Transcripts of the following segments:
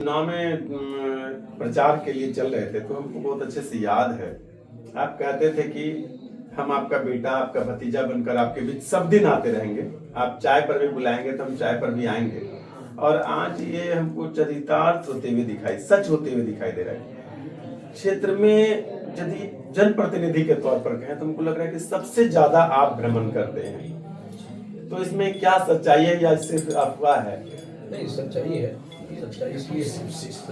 चुनाव में प्रचार के लिए चल रहे थे तो हमको बहुत अच्छे से याद है। आप कहते थे कि हम आपका बेटा, आपका भतीजा बनकर आपके बीच सब दिन आते रहेंगे। आप चाय पर भी बुलाएंगे तो हम चाय पर भी आएंगे। और आज ये हमको चरितार्थ होते हुए सच होते हुए दिखाई दे रहा है। क्षेत्र में यदि जनप्रतिनिधि के तौर पर कहें तो हमको लग रहा है कि सबसे ज्यादा आप भ्रमण करते हैं। तो इसमें क्या सच्चाई है या सिर्फ अफवाह है? नहीं, सच्चाई है। सच्चाई इसलिए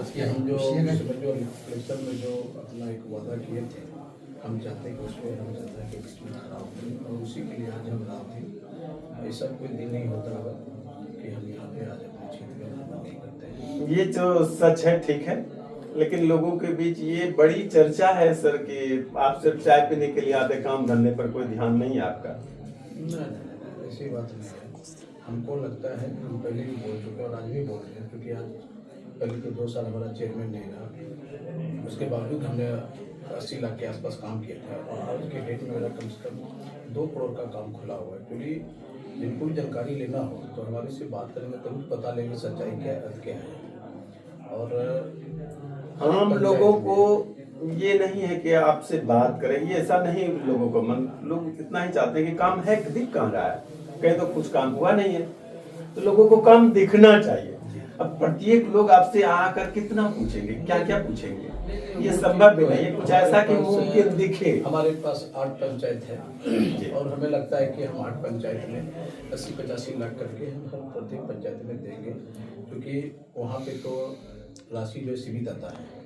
कि हम जो इलेक्शन में जो अपना एक वादा किए थे, हम चाहते कि उसको हम जनता के बीच में खड़ा हों और उसी के लिए आज हम रात थे। ऐसा कोई दिन नहीं होता है कि हम यहाँ पे आज अपने क्षेत्र में भ्रमण नहीं करते हैं। ये जो सच है, ठीक है, लेकिन लोगों के बीच ये बड़ी चर्चा है सर कि आप सिर्फ चाय पीने के लिए आते, काम धंधे पर कोई ध्यान नहीं है आपका। नहीं, ऐसी बात नहीं है। हमको लगता है, हम पहले भी बोल चुके हैं और आज भी बोल रहे हैं, क्योंकि आज पहले तो 2 साल हमारा चेयरमैन नहीं रहा, उसके बावजूद हमने 80 लाख के आसपास काम किया था और आज के डेट में मेरा कम से कम 2 करोड़ का काम खुला हुआ है। क्योंकि जिनको भी जानकारी लेना हो तो हमारे से बात करेंगे तभी पता लेंगे सच्चाई क्या है, अर्थ क्या है। और आम लोगों को ये नहीं है कि आपसे बात करें, ये ऐसा नहीं। लोगों को लोग इतना ही चाहते हैं कि काम है, दिख कहाँ रहा है, कहीं तो कुछ काम हुआ नहीं है, तो लोगों को काम दिखना चाहिए। अब प्रत्येक लोग आपसे आकर कितना पूछेंगे, क्या क्या पूछेंगे, ये संभव भी नहीं है। कुछ ऐसा कि मुमकिन दिखे। हमारे पास 8 पंचायत है और हमें लगता है कि हम 8 पंचायत में 80-85 लाख करके हम हर प्रत्येक पंचायत में देंगे, क्योंकि वहाँ पे तो राशि जो सीमित आता है,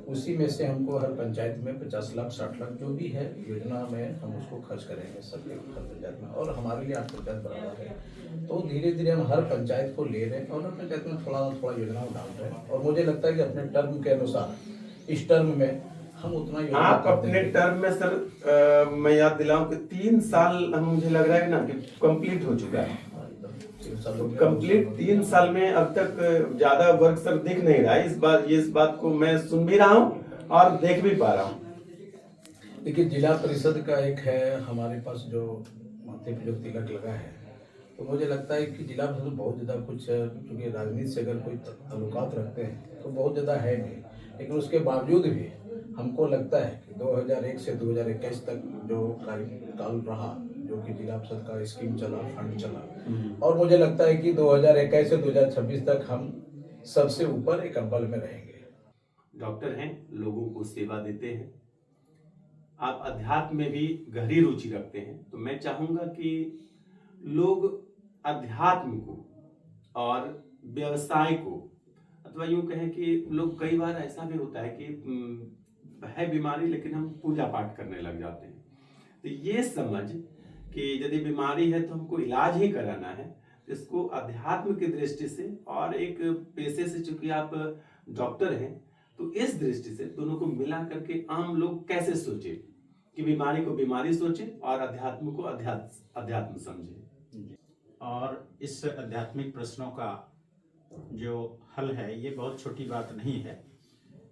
उसी में से हमको हर पंचायत में 50 लाख 60 लाख जो भी है योजना में हम उसको खर्च करेंगे सबके हर पंचायत में। और हमारे लिए 8 पंचायत बराबर है, तो धीरे धीरे हम हर पंचायत को ले रहे हैं और हर पंचायत में थोड़ा ना थोड़ा योजना डाल रहे हैं। और मुझे लगता है कि अपने टर्म के अनुसार इस टर्म में हम उतना योजना आप अपने टर्म में सर मैं याद दिलाऊं कि 3 साल मुझे लग रहा है ना कि कंप्लीट हो चुका है। कंप्लीट 3 साल में अब तक ज्यादा वर्क सर दिख नहीं रहा है। इस बात को मैं सुन भी रहा हूँ और देख भी पा रहा हूँ। देखिए, जिला परिषद का एक है हमारे पास जो माथे पे जो तिलक लगा है, तो मुझे लगता है कि जिला परिषद बहुत ज़्यादा कुछ, क्योंकि राजनीति से अगर कोई ताल्लुकात रखते हैं तो बहुत ज़्यादा है नहीं, लेकिन उसके बावजूद भी हमको लगता है कि 2001 से 2021 तक जो कार्यकाल रहा, जो कि जिला परिषद का स्कीम चला, फंड चला, और मुझे लगता है कि 2021 से 2026 तक हम सबसे ऊपर एक अव्वल में रहेंगे। डॉक्टर हैं, लोगों को सेवा देते हैं, आप अध्यात्म में भी गहरी रुचि रखते हैं, तो मैं चाहूंगा कि लोग अध्यात्म को और व्यवसाय को, अथवा यूं कहें कि लोग, कई बार ऐसा भी होता है कि है बीमारी लेकिन हम पूजा पाठ करने लग जाते हैं। तो ये समझ कि यदि बीमारी है तो हमको इलाज ही कराना है, इसको अध्यात्म की दृष्टि से और एक पेशे से, चूंकि आप डॉक्टर हैं, तो इस दृष्टि से दोनों को मिला करके आम लोग कैसे सोचे कि बीमारी को बीमारी सोचे और अध्यात्म को अध्यात्म समझे। और इस आध्यात्मिक प्रश्नों का जो हल है ये बहुत छोटी बात नहीं है,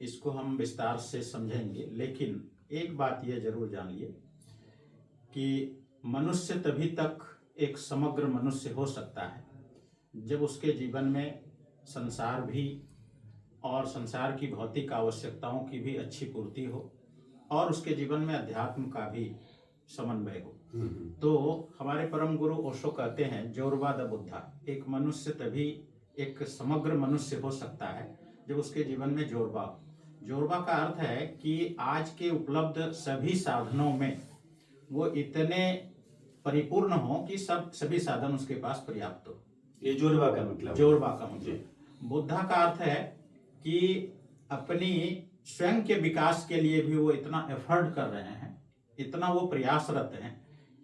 इसको हम विस्तार से समझेंगे। लेकिन एक बात ये जरूर जानिए कि मनुष्य तभी तक एक समग्र मनुष्य हो सकता है जब उसके जीवन में संसार भी और संसार की भौतिक आवश्यकताओं की भी अच्छी पूर्ति हो और उसके जीवन में अध्यात्म का भी समन्वय हो। तो हमारे परम गुरु ओशो कहते हैं, जोरबा द बुद्धा, एक मनुष्य तभी एक समग्र मनुष्य हो सकता है जब उसके जीवन में जोरबा हो। जोरबा का अर्थ है कि आज के उपलब्ध सभी साधनों में वो इतने परिपूर्ण हो कि सभी साधन उसके पास पर्याप्त हो। ये जोरबा का मतलब, जोरबा का मतलब। बुद्धा का अर्थ है कि अपनी स्वयं के विकास के लिए भी वो इतना एफर्ट कर रहे हैं, इतना वो प्रयासरत हैं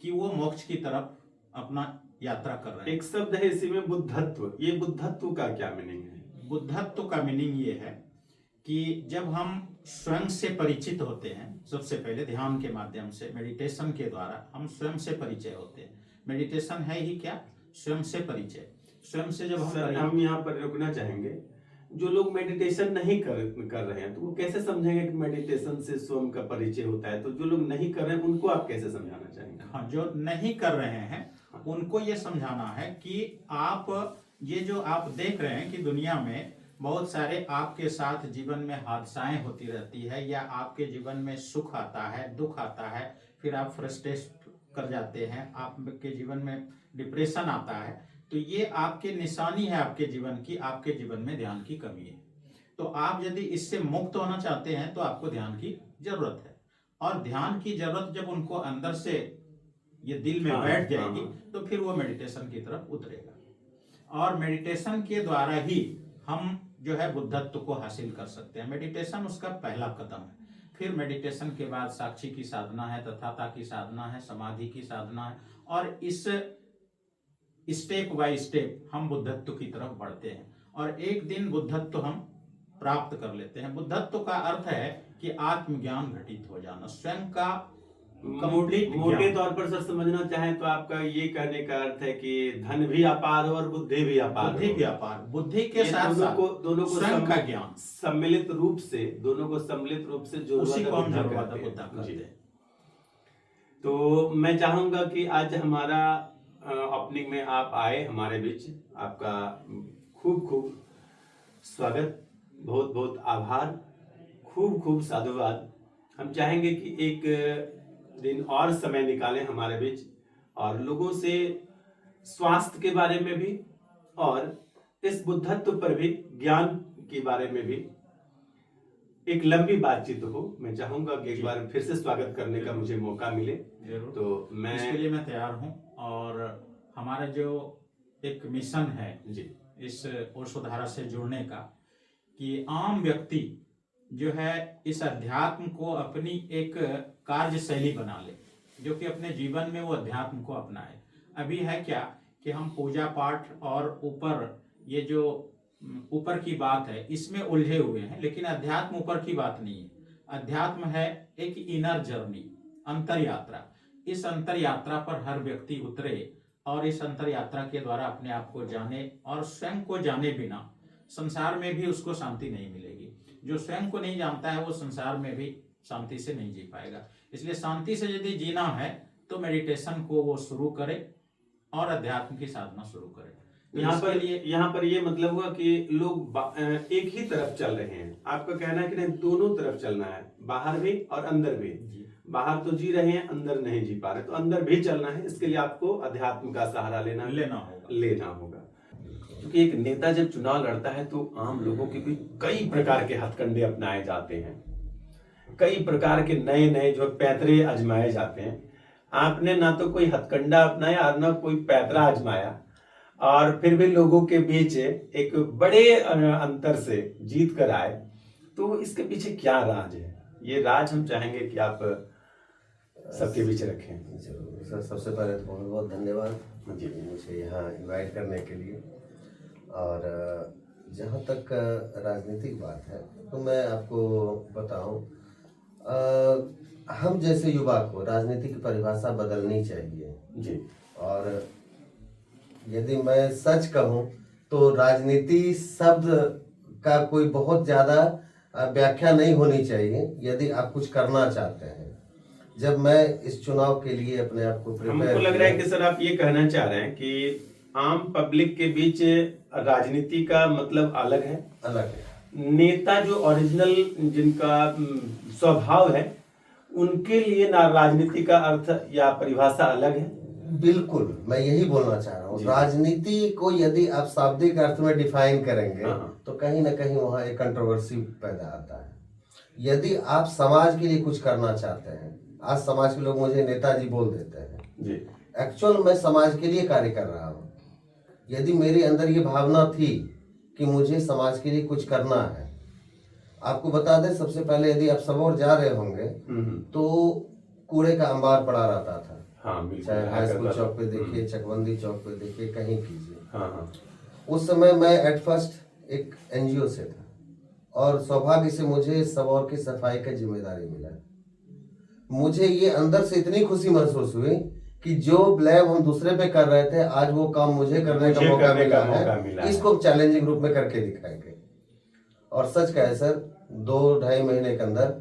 कि वो मोक्ष की तरफ अपना यात्रा कर रहे हैं। एक शब्द है इसी में, बुद्धत्व। ये बुद्धत्व का क्या मीनिंग है? बुद्धत्व का मीनिंग ये है कि जब हम स्वयं से परिचित होते हैं, सबसे पहले ध्यान के माध्यम से, मेडिटेशन के द्वारा हम स्वयं से परिचय होते हैं। मेडिटेशन है ही क्या? स्वयं से परिचय। स्वयं से जब हम यहाँ पर रुकना चाहेंगे। जो लोग मेडिटेशन नहीं कर रहे हैं तो वो कैसे समझेंगे कि मेडिटेशन से स्वयं का परिचय होता है? तो जो लोग नहीं कर रहे हैं उनको आप कैसे समझाना चाहेंगे? हाँ, जो नहीं कर रहे हैं उनको ये समझाना है कि आप ये जो आप देख रहे हैं कि दुनिया में बहुत सारे आपके साथ जीवन में हादसाएं होती रहती है, या आपके जीवन में सुख आता है, दुख आता है, फिर आप फ्रस्ट्रेट कर जाते हैं, आपके जीवन में डिप्रेशन आता है, तो ये आपके निशानी है आपके जीवन की, आपके जीवन में ध्यान की कमी है। तो आप यदि इससे मुक्त होना चाहते हैं तो आपको ध्यान की जरूरत है, और ध्यान की जरूरत जब उनको अंदर से ये दिल में बैठ जाएगी तो फिर वो मेडिटेशन की तरफ उतरेगा, और मेडिटेशन के द्वारा ही हम जो है बुद्धत्व को हासिल कर सकते हैं। मेडिटेशन उसका पहला कदम है। फिर मेडिटेशन के बाद साक्षी की साधना है, तथाता की साधना है, समाधि की साधना है, और इस स्टेप बाय स्टेप हम बुद्धत्व की तरफ बढ़ते हैं, और एक दिन बुद्धत्व हम प्राप्त कर लेते हैं। बुद्धत्व का अर्थ है कि आत्मज्ञान घटित हो जाना, स्वयं का कंप्लीट। मोटे तौर पर सर समझना चाहें तो आपका ये कहने का अर्थ है कि धन भी अपार हो और बुद्धि भी अपार हो। बुद्धि भी अपार, बुद्धि के साथ दोनों को स्वयं का ज्ञान, सम्मिलित रूप से, दोनों को सम्मिलित रूप से जो उसी को हम जड़वादा बुद्धा कहते हैं। तो मैं चाहूंगा कि आज हमारा ओपनिंग में आप आए हमारे बीच, आपका खूब खूब स्वागत, बहुत बहुत आभार, खूब खूब साधुवाद। हम चाहेंगे कि एक दिन और समय निकालें हमारे बीच, और लोगों से स्वास्थ्य के बारे में भी और इस बुद्धत्व पर भी, ज्ञान के बारे में भी एक लंबी बातचीत हो। मैं चाहूंगा कि एक बार फिर से स्वागत करने का मुझे मौका मिले, तो मैं इसके लिए मैं तैयार हूं। और हमारा जो एक मिशन है जी इस ओशोधारा से जुड़ने का, कि आम व्यक्ति जो है इस अध्यात्म को अपनी एक कार्य शैली बना ले, जो कि अपने जीवन में वो अध्यात्म को अपनाए। अभी है क्या कि हम पूजा पाठ और ऊपर, ये जो ऊपर की बात है इसमें उलझे हुए हैं, लेकिन अध्यात्म ऊपर की बात नहीं है। अध्यात्म है एक इनर जर्नी, अंतर यात्रा। इस अंतर यात्रा पर हर व्यक्ति उतरे, और इस अंतर यात्रा के द्वारा अपने आप को जाने, और स्वयं को जाने बिना संसार में भी उसको शांति नहीं मिलेगी। जो स्वयं को नहीं जानता है वो संसार में भी शांति से नहीं जी पाएगा। इसलिए शांति से यदि जीना है तो मेडिटेशन को वो शुरू करे और अध्यात्म की साधना शुरू करे। यहाँ पर ये मतलब हुआ कि लोग एक ही तरफ चल रहे हैं। आपका कहना है कि नहीं, दोनों तरफ चलना है, बाहर भी और अंदर भी। बाहर तो जी रहे हैं, अंदर नहीं जी पा रहे, तो अंदर भी चलना है। इसके लिए आपको अध्यात्म का सहारा लेना होगा। क्योंकि एक नेता जब चुनाव लड़ता है तो आम लोगों के भी कई प्रकार के हथकंडे अपनाए जाते हैं, कई प्रकार के नए नए जो पैतरे आजमाए जाते हैं। आपने ना तो कोई हथकंडा अपनाया और ना कोई पैतरा आजमाया, और फिर भी लोगों के बीच एक बड़े अंतर से जीत कर आए। तो इसके पीछे क्या राज है? ये राज हम चाहेंगे कि आप सबके बीच रखें। सर, सबसे पहले तो बहुत बहुत धन्यवाद मुझे यहाँ इनवाइट करने के लिए। और जहाँ तक राजनीतिक बात है तो मैं आपको बताऊं, हम जैसे युवा को राजनीति की परिभाषा बदलनी चाहिए जी। और यदि मैं सच कहूं तो राजनीति शब्द का कोई बहुत ज़्यादा व्याख्या नहीं होनी चाहिए यदि आप कुछ करना चाहते हैं। जब मैं इस चुनाव के लिए अपने आप को प्रिपेयर, हमको लग रहा है कि सर आप ये कहना चाह रहे हैं कि आम पब्लिक के बीच राजनीति का मतलब अलग है। नेता जो ओरिजिनल जिनका स्वभाव है उनके लिए ना राजनीति का अर्थ या परिभाषा अलग है। बिल्कुल, मैं यही बोलना चाह रहा हूँ। राजनीति को यदि आप शाब्दिक अर्थ में डिफाइन करेंगे तो कहीं ना कहीं वहाँ एक कंट्रोवर्सी पैदा आता है। यदि आप समाज के लिए कुछ करना चाहते हैं, आज समाज के लोग मुझे नेताजी बोल देते हैं जी, एक्चुअल मैं समाज के लिए कार्य कर रहा हूँ। यदि मेरे अंदर ये भावना थी कि मुझे समाज के लिए कुछ करना है, आपको बता दें सबसे पहले यदि आप सबौर जा रहे होंगे तो कूड़े का अंबार पड़ा रहता था। चाहे हाई स्कूल चौक पे देखिए, चकबंदी चौक पे देखिए, कहीं कीजिए। उस समय मैं एट फर्स्ट एक एनजीओ से था और सौभाग्य से मुझे सबौर की सफाई का जिम्मेदारी मिला। मुझे ये अंदर से इतनी खुशी महसूस हुई कि जो ब्लेम हम दूसरे पे कर रहे थे आज वो काम मुझे करने का मौका मिला है। इसको चैलेंजिंग रूप में करके दिखाएंगे। और सच कहे सर, 2-2.5 महीने के अंदर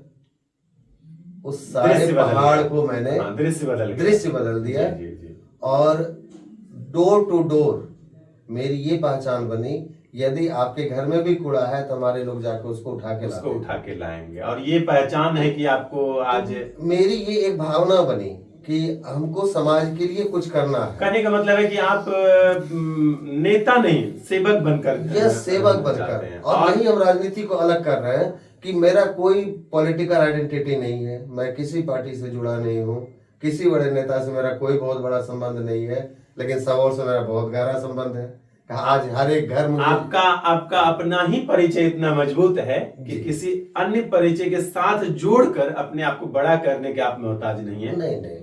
उस सारे पहाड़ को मैंने दृश्य बदल दिया। और डोर टू डोर मेरी ये पहचान बनी यदि आपके घर में भी कूड़ा है तो हमारे लोग जाकर उसको उठा के उसको लाते उठा के लाएंगे। और ये पहचान है कि आपको आज हैं। मेरी ये एक भावना बनी कि हमको समाज के लिए कुछ करना है। कहने का मतलब है कि आप नेता नहीं, सेवक बनकर यह सेवक रहना चाहते बनकर, हैं। और यही हम राजनीति को अलग कर रहे हैं कि मेरा कोई पॉलिटिकल आइडेंटिटी नहीं है, मैं किसी पार्टी से जुड़ा नहीं हूँ, किसी बड़े नेता से मेरा कोई बहुत बड़ा संबंध नहीं है, लेकिन सबों से मेरा बहुत गहरा संबंध है। आज हर एक घर में आपका अपना ही परिचय इतना मजबूत है कि किसी अन्य परिचय के साथ जोड़कर अपने आप को बड़ा करने के आप मोहताज नहीं है। नहीं,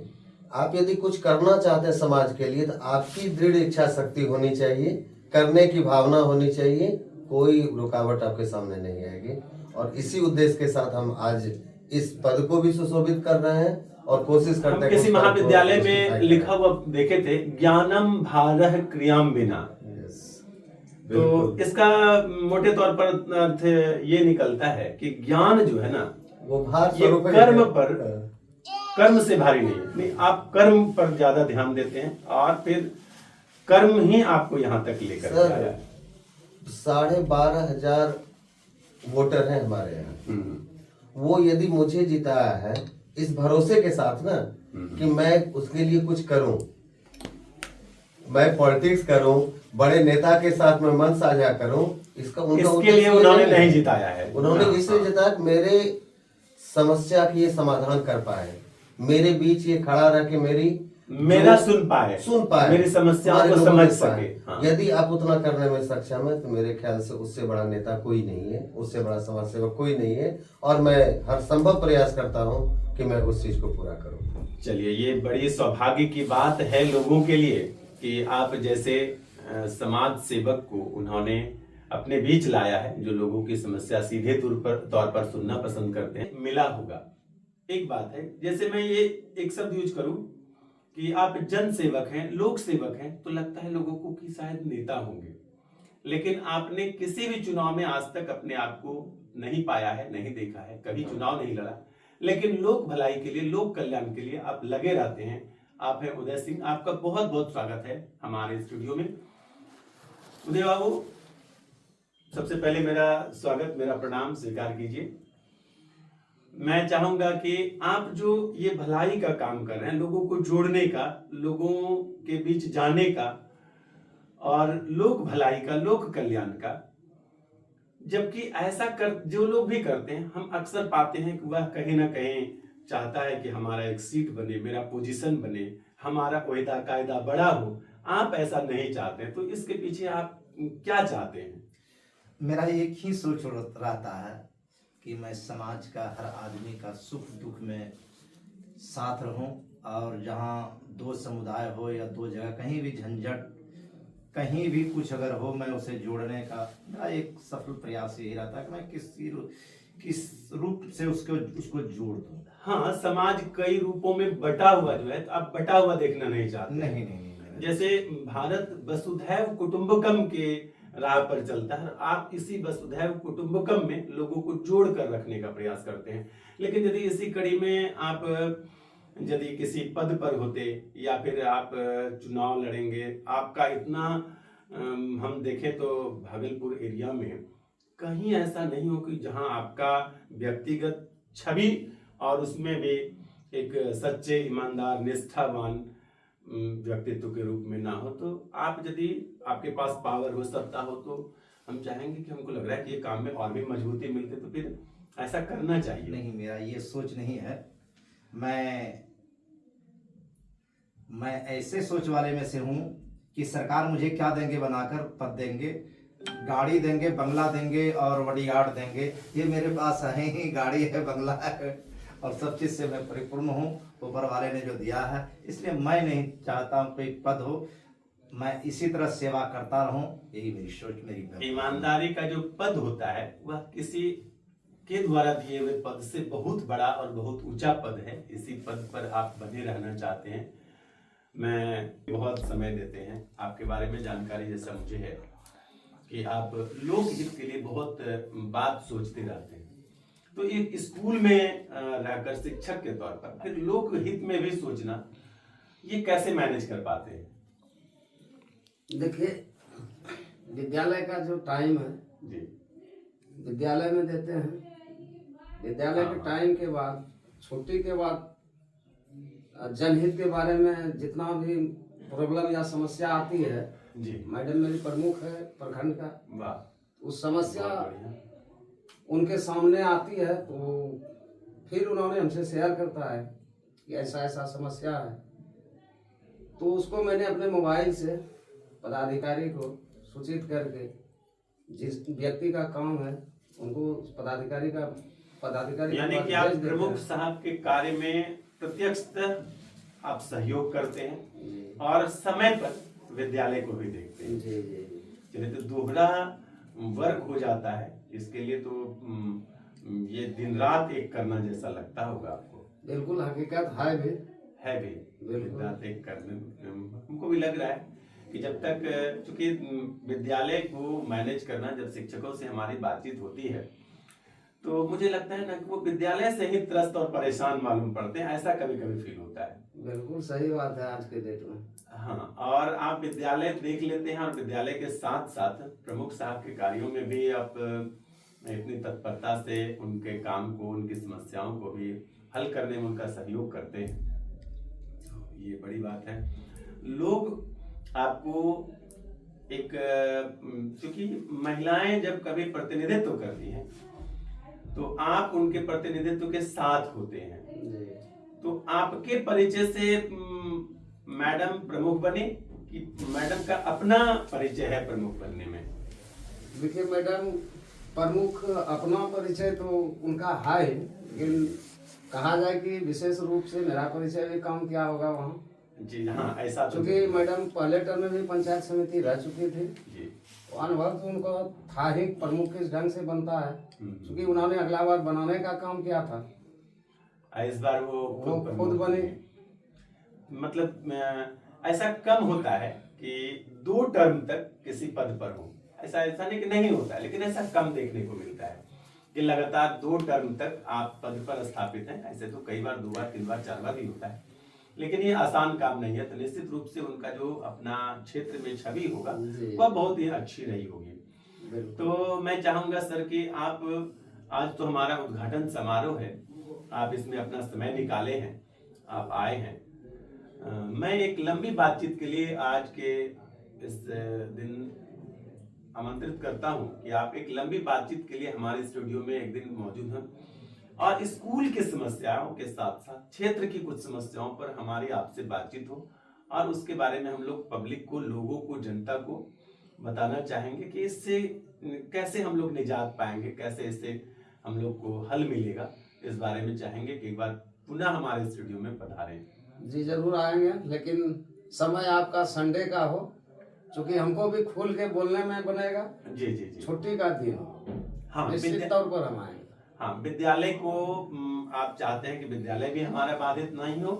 आप यदि कुछ करना चाहते हैं समाज के लिए तो आपकी दृढ़ इच्छा शक्ति होनी चाहिए, करने की भावना होनी चाहिए, कोई रुकावट आपके सामने नहीं आएगी। और इसी उद्देश्य के साथ हम आज इस पद को भी सुशोभित कर रहे हैं और कोशिश करते हैं। किसी महाविद्यालय में लिखा हुआ देखे थे, ज्ञानम भारः क्रियाम बिना। तो इसका मोटे तौर पर अर्थ ये निकलता है कि ज्ञान जो है ना, वो भार ये स्वरूप कर्म पर, कर्म से भारी नहीं है। नहीं, आप कर्म पर ज्यादा ध्यान देते हैं और फिर कर्म ही आपको यहाँ तक लेकर के आया है। 12,500 वोटर हैं हमारे यहाँ। वो यदि मुझे जिताया है इस भरोसे के साथ ना कि मैं उसके लिए कुछ करूं, मैं पॉलिटिक्स करूं, बड़े नेता के साथ मैं मन साझा करूं, इसके लिए उन्होंने नहीं जिताया है। उन्होंने इसलिए जिताया कि मेरे समस्या की ये समाधान कर पाए, मेरे बीच ये खड़ा रह के मेरा सुन पाए, मेरी समस्याओं को समझ सके। हाँ। यदि आप उतना करने में सक्षम है तो मेरे ख्याल से उससे बड़ा नेता कोई नहीं है, उससे बड़ा समाज सेवक कोई नहीं है, और मैं हर संभव प्रयास करता हूं कि मैं उस चीज को पूरा करूं। चलिए, ये बड़ी सौभाग्य की बात है लोगों के लिए कि आप जैसे समाज सेवक को उन्होंने अपने बीच लाया है, जो लोगों की समस्या सीधे तौर पर सुनना पसंद करते हैं। मिला होगा। एक बात है, जैसे मैं ये एक शब्द यूज करूं कि आप जन सेवक हैं, लोक सेवक हैं, तो लगता है लोगों को कि शायद नेता होंगे, लेकिन आपने किसी भी चुनाव में आज तक अपने आप को नहीं पाया है, नहीं देखा है, कभी चुनाव नहीं लड़ा, लेकिन लोक भलाई के लिए, लोक कल्याण के लिए आप लगे रहते हैं। आप हैं उदय सिंह। आपका बहुत बहुत स्वागत है हमारे स्टूडियो में। उदय बाबू, सबसे पहले मेरा स्वागत, मेरा प्रणाम स्वीकार कीजिए। मैं चाहूंगा कि आप जो ये भलाई का काम कर रहे हैं, लोगों को जोड़ने का, लोगों के बीच जाने का और लोक भलाई का, लोक कल्याण का, जबकि ऐसा कर जो लोग भी करते हैं, हम अक्सर पाते हैं कि वह कहीं ना कहीं चाहता है कि हमारा एक सीट बने, मेरा पोजीशन बने, हमारा ओहदा कायदा बड़ा हो। आप ऐसा नहीं चाहते, तो इसके पीछे आप क्या चाहते हैं? मेरा एक ही सोच रहता है कि मैं समाज का, हर आदमी का सुख दुख में साथ रहूं, और जहां दो समुदाय हो या दो जगह कहीं भी झंझट, कहीं भी कुछ अगर हो, मैं उसे जोड़ने का मेरा एक सफल प्रयास यही रहता है कि मैं किस रूप से उसको जोड़ दूं। हाँ, समाज कई रूपों में बटा हुआ जो है, तो आप बटा हुआ देखना नहीं चाहते। नहीं। जैसे भारत वसुधैव कुटुंबकम के राह पर चलता है, आप इसी वसुधैव कुटुंबकम में लोगों को जोड़ कर रखने का प्रयास करते हैं। लेकिन यदि इसी कड़ी में आप यदि किसी पद पर होते या फिर आप चुनाव लड़ेंगे, आपका इतना हम देखें तो भागलपुर एरिया में कहीं ऐसा नहीं हो कि जहां आपका व्यक्तिगत छवि और उसमें भी एक सच्चे, ईमानदार, निष्ठावान व्यक्तित्व के रूप में ना हो। तो आप यदि आपके पास पावर हो, सत्ता हो, तो हम चाहेंगे कि हमको लग रहा है कि ये काम में और भी मजबूती मिलती, तो फिर ऐसा करना चाहिए। नहीं, मेरा ये सोच नहीं है। मैं ऐसे सोच वाले में से हूँ कि सरकार मुझे क्या देंगे बनाकर, पद देंगे, गाड़ी देंगे, बंगला देंगे और बॉडीगार्ड देंगे। ये मेरे पास है ही, गाड़ी है, बंगला है और सब चीज़ से मैं परिपूर्ण हूँ, ऊपर वाले ने जो दिया है। इसलिए मैं नहीं चाहता हूँ कोई पद हो, मैं इसी तरह सेवा करता रहूं, यही मेरी सोच, मेरी ईमानदारी का जो पद होता है वह किसी के द्वारा दिए हुए पद से बहुत बड़ा और बहुत ऊंचा पद है। इसी पद पर आप बने रहना चाहते हैं। मैं बहुत समय देते हैं, आपके बारे में जानकारी जैसा मुझे है कि आप लोक हित के लिए बहुत बात सोचते रहते हैं। तो एक स्कूल में रहकर शिक्षक के तौर पर फिर लोक हित में भी सोचना, ये कैसे मैनेज कर पाते हैं? देखिए, विद्यालय का जो टाइम है जी विद्यालय में देते हैं। विद्यालय के टाइम के बाद छुट्टी के बाद जनहित के बारे में जितना भी प्रॉब्लम या समस्या आती है, जी मैडम मेरी प्रमुख है प्रखंड का, वाह उस समस्या बहुत बढ़िया। उनके सामने आती है तो फिर उन्होंने हमसे शेयर करता है कि ऐसा ऐसा समस्या है, तो उसको मैंने अपने मोबाइल से पदाधिकारी को सूचित करके जिस व्यक्ति का काम है उनको उस पदाधिकारी के यानी पास कि आप भेज देते प्रमुख हैं। साहब के कार्य में प्रत्यक्षतः आप सहयोग करते हैं और समय पर विद्यालय को भी देखते हैं। जी जी चलिए, तो दोहरा वर्क हो जाता है। इसके लिए तो ये दिन रात एक करना जैसा लगता होगा आपको। बिल्कुल हकीकत है भी। दिन रात एक करने हमको भी लग रहा है कि जब तक, चूंकि विद्यालय को मैनेज करना, जब शिक्षकों से हमारी बातचीत होती है तो मुझे लगता है ना कि वो विद्यालय से ही त्रस्त और परेशान मालूम पड़ते हैं, ऐसा कभी कभी फील होता है। बिल्कुल सही बात है आज के डेट में। हाँ, और आप विद्यालय देख लेते हैं और विद्यालय के साथ साथ प्रमुख साहब के कार्यों में भी आप इतनी तत्परता से उनके काम को, उनकी समस्याओं को भी हल करने में उनका सहयोग करते हैं, ये बड़ी बात है। लोग आपको एक, क्योंकि महिलाएं जब कभी प्रतिनिधित्व करती हैं तो आप उनके प्रतिनिधित्व के साथ होते हैं। तो आपके परिचय से मैडम प्रमुख बने कि मैडम का अपना परिचय है प्रमुख बनने में? देखिए मैडम प्रमुख अपना परिचय तो उनका है, लेकिन कहा जाए कि विशेष रूप से मेरा परिचय भी काम किया होगा वहाँ। जी हाँ, ऐसा तो क्योंकि मैडम पहले टर्म में भी पंचायत समिति रह चुकी थी, जी तो अनुभव तो उनको था ही प्रमुख किस ढंग से बनता है, हम्म। क्योंकि उन्होंने अगला बार बनाने का काम किया था। इस बार वो खुद बने। मतलब ऐसा कम होता है कि 2 टर्म तक किसी पद पर हो, ऐसा नहीं कि नहीं होता है, लेकिन ऐसा कम देखने को मिलता है कि लगातार 2 टर्म तक आप पद पर स्थापित हैं। ऐसे तो कई बार 2 बार 3 बार 4 बार भी होता है, लेकिन ये आसान काम नहीं है। तो निश्चित रूप से उनका जो अपना क्षेत्र में छवि होगा वह बहुत ही अच्छी रही होगी। तो मैं चाहूंगा सर कि आप, आज तो हमारा उद्घाटन समारोह है, आप इसमें अपना समय निकाले हैं, आप आए हैं। मैं एक लंबी बातचीत के लिए आज के इस दिन आमंत्रित करता हूं कि आप एक लंबी बातचीत के लिए हमारे स्टूडियो में एक दिन मौजूद हैं और स्कूल की समस्याओं के साथ साथ क्षेत्र की कुछ समस्याओं पर हमारी आपसे बातचीत हो और उसके बारे में हम लोग पब्लिक को, लोगों को, जनता को बताना चाहेंगे कि इससे कैसे हम लोग निजात पाएंगे, कैसे इससे हम लोग को हल मिलेगा। इस बारे में चाहेंगे कि एक बार पुनः हमारे स्टूडियो में पधारें। जी जरूर आएंगे, लेकिन समय आपका संडे का हो, क्योंकि हमको भी खुल के बोलने में बनेगा। जी जी जी, छुट्टी का दिन हो, हाँ, निश्चित तौर पर हम आएंगे। हाँ, विद्यालय को आप चाहते हैं कि विद्यालय भी हमारा बाधित नहीं हो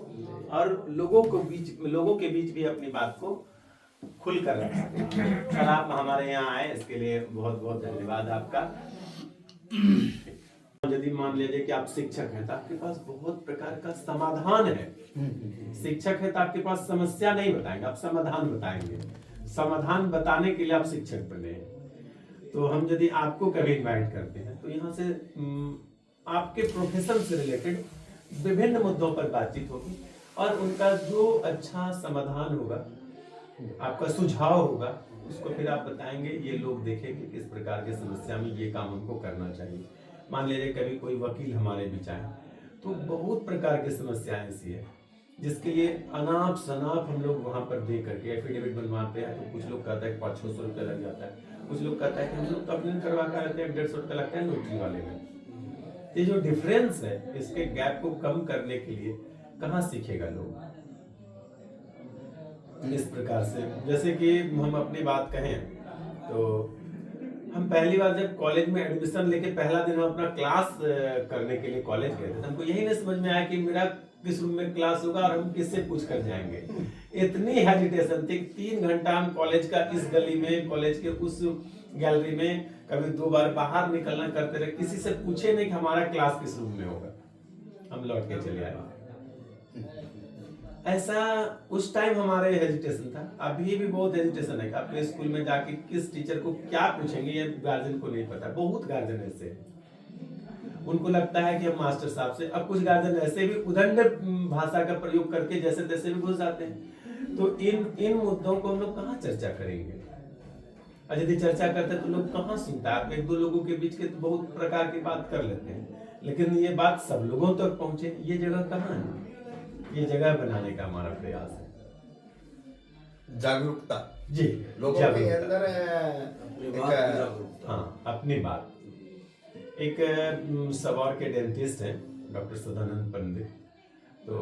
और लोगों के बीच भी अपनी बात को खुल कर रखें। सर, आप हमारे यहाँ आए, इसके लिए बहुत बहुत धन्यवाद आपका। यदि मान लीजिए कि आप शिक्षक हैं तो आपके पास बहुत प्रकार का समाधान है। शिक्षक है तो आपके पास समस्या नहीं बताएंगे, आप समाधान बताएंगे। समाधान बताने के लिए आप शिक्षक बने। तो हम यदि आपको कभी इनवाइट करते हैं तो यहाँ से आपके प्रोफेशन से रिलेटेड विभिन्न मुद्दों पर बातचीत होगी और उनका जो अच्छा समाधान होगा, आपका सुझाव होगा, उसको फिर आप बताएंगे। ये लोग देखेंगे किस प्रकार की समस्या में ये काम हमको करना चाहिए। मान लीजिए कभी कोई वकील हमारे बीच आए तो बहुत प्रकार की समस्याएं ऐसी है जिसके लिए अनाप शनाप हम लोग वहां पर दे करके एफिडेविट बनवाते हैं। तो कुछ लोग कहता है 500-600 रुपया लग जाता है, कुछ लोग कहता है कि हम लोग तो अपने करवा कर रहते हैं 150 रुपया लगता है नोटरी वाले में। ये जो डिफरेंस है, इसके गैप को कम करने के लिए कहाँ सीखेगा लोग? इस प्रकार से, जैसे कि हम अपनी बात कहें तो हम पहली बार जब कॉलेज में एडमिशन लेके पहला दिन हम अपना क्लास करने के लिए कॉलेज गए थे, हमको यही नहीं समझ में आया कि मेरा किस रूम में क्लास होगा और हम किससे पूछ कर जाएंगे। इतनी हेजिटेशन थी। 3 घंटा हम कॉलेज का इस गली में, कॉलेज के उस गैलरी में, कभी 2 बार बाहर निकलना करते रहे, किसी से पूछे नहीं कि हमारा क्लास किस रूम में होगा। हम लौट के चले आए। ऐसा उस टाइम हमारे हेजिटेशन था, अभी भी बहुत हेजिटेशन है। अपने स्कूल में जाके किस टीचर को क्या पूछेंगे ये गार्जियन को नहीं पता। बहुत गार्जियन ऐसे हैं, उनको लगता है कि हम मास्टर साहब से, अब कुछ गार्जियन ऐसे भी उदंड भाषा का प्रयोग करके जैसे तैसे भी घुस जाते हैं। तो इन मुद्दों को हम लोग कहाँ चर्चा करेंगे, और यदि चर्चा करते हैं तो लोग कहाँ सुनता है। आप एक दो लोगों के बीच के तो बहुत प्रकार की बात कर लेते हैं, लेकिन ये बात सब लोगों तक पहुंचे, ये जगह कहाँ है। ये जगह बनाने का हमारा प्रयास है। जागरूकता जी, लोगों के अंदर हाँ, अपनी बात। एक सवार के डेंटिस्ट हैं डॉक्टर सदानंद पंडित, तो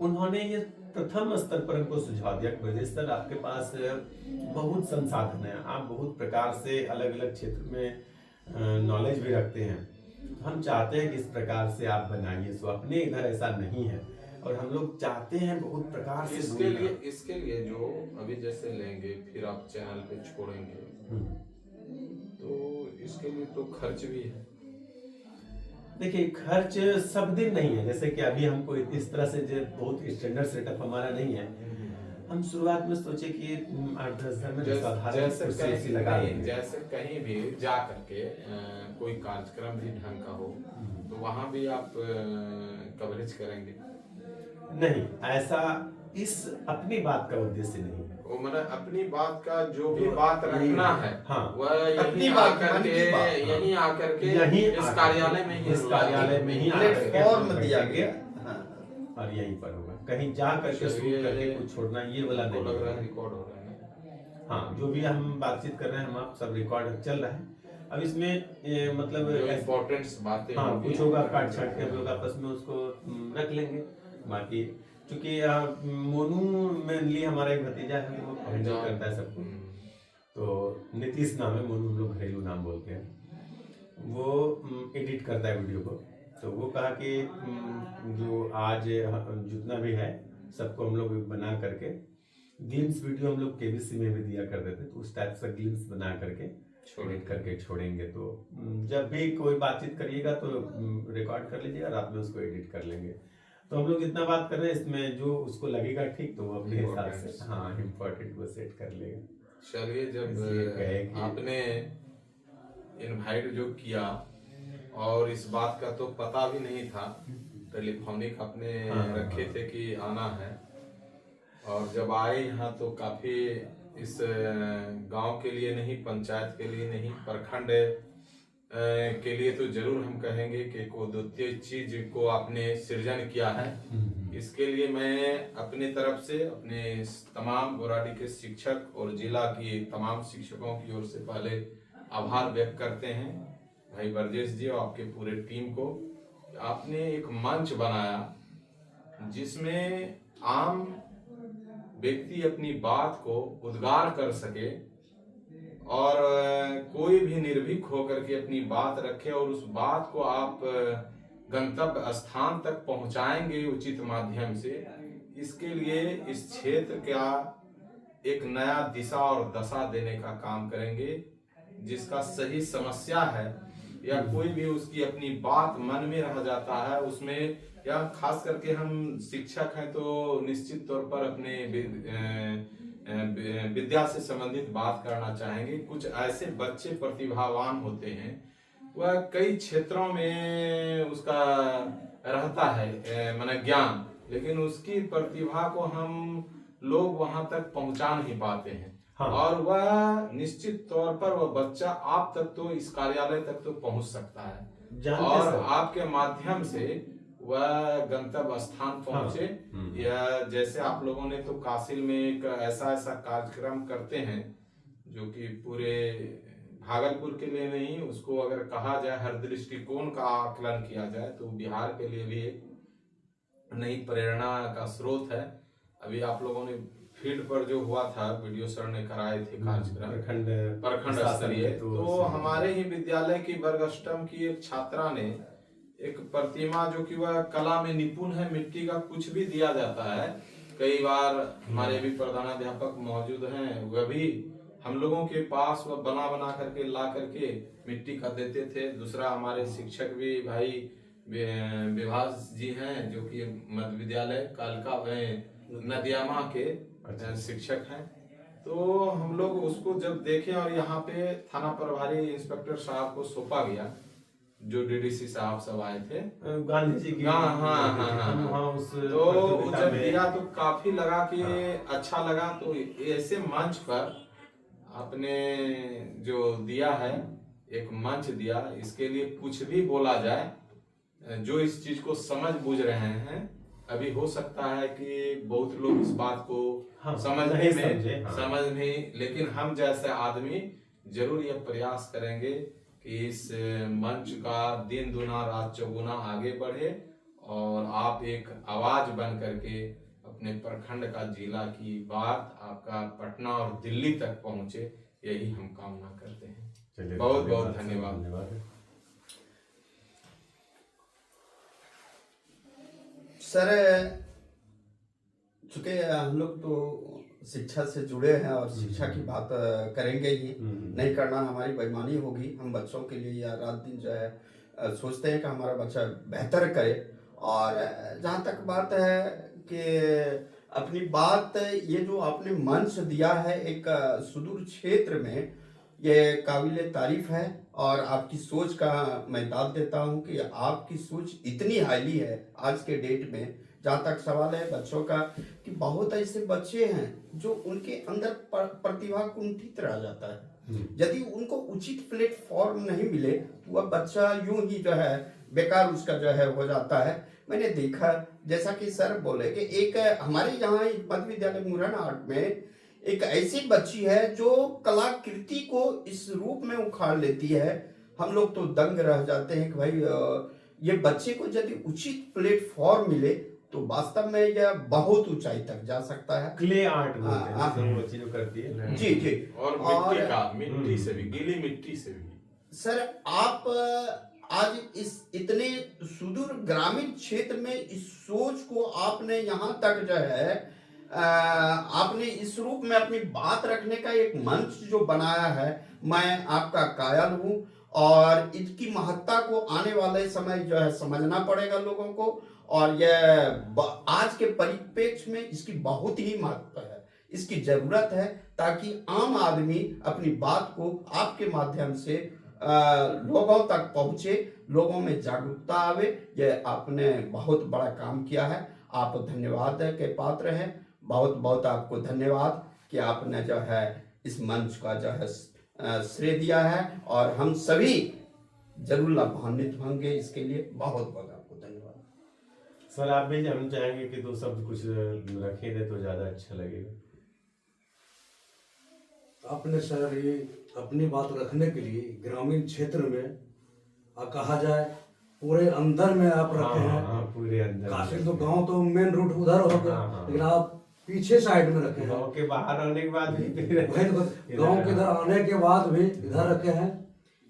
उन्होंने ये प्रथम स्तर पर हमको सुझाव दिया कि ब्रजेश सर, आपके पास बहुत संसाधन है, आप बहुत प्रकार से अलग अलग क्षेत्र में नॉलेज भी रखते हैं, तो हम चाहते हैं कि इस प्रकार से आप बनाइए। सो अपने इधर ऐसा नहीं है, और हम लोग चाहते हैं बहुत प्रकार से इसके लिए जो अभी जैसे लेंगे फिर आप चैनल पे छोड़ेंगे, तो इसके लिए तो खर्च भी है। देखिए, खर्च सब दिन नहीं है। जैसे कि अभी हमको इस तरह से जो बहुत स्टैंडर्ड सेटअप हमारा नहीं है, हम शुरुआत में सोचे कि 8-10 हजार में साधारण लगा लेंगे। जैसे कहीं भी जा करके कोई कार्यक्रम भी ढंग का हो, तो वहाँ भी आप कवरेज करेंगे? नहीं, ऐसा इस अपनी बात का उद्देश्य नहीं है। वो मतलब अपनी बात का जो भी बात रखना है, हाँ, वह अपनी यहीं बात, आकर मन के की बात, यहीं आकर के यहीं इस कार्यालय में ही इस कार्यालय में ही प्लेटफॉर्म दिया गया। और यहीं पर होगा। कहीं जा करके शूट करके कुछ छोड़ना ये वाला नहीं लग रहा है है। रिकॉर्ड हो रहा है। हाँ, जो भी हम बातचीत कर रहे हैं, हम आप सब रिकॉर्ड चल रहा है। अब इसमें मतलब जो इम्पोर्टेंट बातें हाँ, होंगी, कुछ होगा काट छाट के हम लोग आपस में उसको रख लेंगे। बाकी चूंकि मोनू मेनली हमारा एक भतीजा है, वो हैंडल करता है सबको। तो नीतीश नाम है, मोनू हम लोग घरेलू नाम बोलते हैं। वो एडिट करता है वीडियो को। तो वो कहा कि जो आज जितना भी है सबको हम लोग बना करके ग्लिम्स वीडियो हम लोग केबीसी में भी दिया करते थे, तो उस टाइप से ग्लिम्स बना करके एडिट करके छोड़ेंगे। तो जब भी कोई बातचीत करिएगा तो रिकॉर्ड कर लीजिएगा, रात में उसको एडिट कर लेंगे। तो हम लोग इतना बात कर रहे हैं, इसमें जो उसको लगेगा ठीक तो वो अपने हिसाब से हाँ इम्पोर्टेंट को सेट कर लेगा। चलिए, जब आपने इनवाइट जो किया और इस बात का तो पता भी नहीं था, टेलीफोनिक अपने रखे थे कि आना है, और जब आए यहाँ तो काफी इस गांव के लिए नहीं, पंचायत के लिए नहीं, प्रखंड के लिए तो जरूर हम कहेंगे कि को द्वितीय चीज को आपने सृजन किया है। इसके लिए मैं अपने तरफ से अपने तमाम बोराडी के शिक्षक और जिला की तमाम शिक्षकों की ओर से पहले आभार व्यक्त करते हैं भाई ब्रजेश जी और आपके पूरे टीम को। आपने एक मंच बनाया जिसमें आम व्यक्ति अपनी बात को उद्गार कर सके और कोई भी निर्भीक होकर के अपनी बात रखे, और उस बात को आप गंतव्य स्थान तक पहुंचाएंगे उचित माध्यम से। इसके लिए इस क्षेत्र का एक नया दिशा और दशा देने का काम करेंगे। जिसका सही समस्या है या कोई भी उसकी अपनी बात मन में रह जाता है, उसमें या खास करके हम शिक्षक हैं तो निश्चित तौर पर अपने विद्या से संबंधित बात करना चाहेंगे। कुछ ऐसे बच्चे प्रतिभावान होते हैं, वह कई क्षेत्रों में उसका रहता है माने ज्ञान, लेकिन उसकी प्रतिभा को हम लोग वहां तक पहुंचा नहीं पाते हैं। हाँ। और वह निश्चित तौर पर वह बच्चा आप तक तो इस कार्यालय तक तो पहुंच सकता है और आपके माध्यम से वह गंतव्य स्थान पहुंचे। हाँ। या जैसे आप लोगों ने तो कासिल में एक ऐसा कार्यक्रम करते हैं जो कि पूरे भागलपुर के लिए नहीं, उसको अगर कहा जाए हर दृष्टिकोण का आकलन किया जाए तो बिहार के लिए भी एक नई प्रेरणा का स्रोत है। अभी आप लोगों ने फील्ड पर जो हुआ था, वीडियो सर ने कराए थे कार्यक्रम प्रखंड स्तरीय, तो हमारे ही विद्यालय की वर्ग अष्टम की एक छात्रा ने एक प्रतिमा जो कि वह कला में निपुण है, मिट्टी का कुछ भी दिया जाता है, कई बार हमारे भी प्रधानाध्यापक मौजूद हैं, वह भी हम लोगों के पास वह बना करके ला करके मिट्टी का देते थे। दूसरा हमारे शिक्षक भी भाई विभास जी हैं जो कि मध्य विद्यालय कालका में नदियामा के शिक्षक हैं। तो हम लोग उसको जब देखे और यहाँ पे थाना प्रभारी इंस्पेक्टर साहब को सौंपा गया, जो डीडीसी साहब सब आए थे गांधी जी की, हाँ हम वहाँ उस तो प्रतियोगिता जब में- दिया तो काफी लगा कि अच्छा लगा। तो ऐसे मंच पर आपने जो दिया है, एक मंच दिया, इसके लिए कुछ भी बोला जाए, जो इस चीज को समझ बूझ रहे हैं, अभी हो सकता है कि बहुत लोग इस बात को समझने नहीं में समझे, समझ नहीं, लेकिन हम जैसे आदमी जरूर यह प्रयास करेंगे कि इस मंच का दिन दुना रात चौगुना आगे बढ़े और आप एक आवाज बन करके अपने प्रखंड का, जिला की बात आपका पटना और दिल्ली तक पहुंचे, यही हम कामना करते हैं। चलिए, बहुत बहुत धन्यवाद। सर, चूंकि हम लोग तो शिक्षा से जुड़े हैं और शिक्षा की बात करेंगे ही, नहीं करना हमारी बेईमानी होगी। हम बच्चों के लिए या रात दिन जो है सोचते हैं कि हमारा बच्चा बेहतर करे। और जहाँ तक बात है कि अपनी बात, ये जो आपने मंच दिया है एक सुदूर क्षेत्र में, ये काबिले तारीफ है। और आपकी सोच का मैं दाद देता हूँ कि आपकी सोच इतनी हाईली है आज के डेट में। जहाँ तक सवाल है बच्चों का, कि बहुत ऐसे बच्चे हैं जो उनके अंदर प्रतिभा कुंठित रह जाता है। यदि उनको उचित प्लेटफॉर्म नहीं मिले तो वह बच्चा यूं ही जो है बेकार उसका जो है हो जाता है। मैंने देखा, जैसा कि सर बोले, कि एक हमारे यहाँ मध्य विद्यालय मुरैना में एक ऐसी बच्ची है जो कलाकृति को इस रूप में उखाड़ लेती है। हम लोग तो दंग रह जाते हैं कि भाई ये बच्चे को यदि उचित प्लेटफॉर्म मिले तो वास्तव में यह बहुत ऊंचाई तक जा सकता है। क्ले आर्ट बोलते हैं, जिसे वो बच्ची जो करती है। जी जी। और मिट्टी का, मिट्टी से भी, गीली मिट्टी से भी। सर, आप आज इस इतने सुदूर ग्रामीण क्षेत्र में इस सोच को आपने यहाँ तक जो है आपने इस रूप में अपनी बात रखने का एक मंच जो बनाया है, मैं आपका कायल हूँ। और इसकी महत्ता को आने वाले समय जो है समझना पड़ेगा लोगों को। और यह आज के परिप्रेक्ष्य में इसकी बहुत ही महत्व है, इसकी जरूरत है, ताकि आम आदमी अपनी बात को आपके माध्यम से लोगों तक पहुंचे, लोगों में जागरूकता आवे। यह आपने बहुत बड़ा काम किया है। आप धन्यवाद के पात्र हैं। बहुत बहुत आपको धन्यवाद कि आपने जो है इस मंच का जो है श्रेय दिया है, और हम सभी जरूर लाभान्वित होंगे इसके लिए। बहुत बहुत आपको धन्यवाद। सर, आप भी हम चाहेंगे कि दो शब्द कुछ रखे दे तो ज्यादा अच्छा लगेगा। आपने सर ये अपनी बात रखने के लिए ग्रामीण क्षेत्र में कहा जाए पूरे अंदर में आप रखे हैं। पूरे अंदर। काशी तो गांव तो मेन रूट उधर हो गया, लेकिन आप पीछे साइड में रखे हैं। गांव के बाहर आने के बाद भी गांव के इधर आने के बाद भी इधर रखे हैं।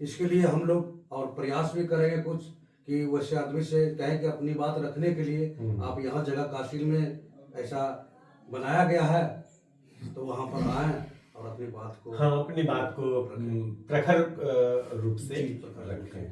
इसके लिए हम लोग और प्रयास भी करेंगे कुछ, कि वैसे आदमी से कहें कि अपनी बात रखने के लिए आप यहाँ जगह काशी में ऐसा बनाया गया है, तो वहाँ पर आए और अपनी बात को अपनी बात को प्रखर रूप से रखें।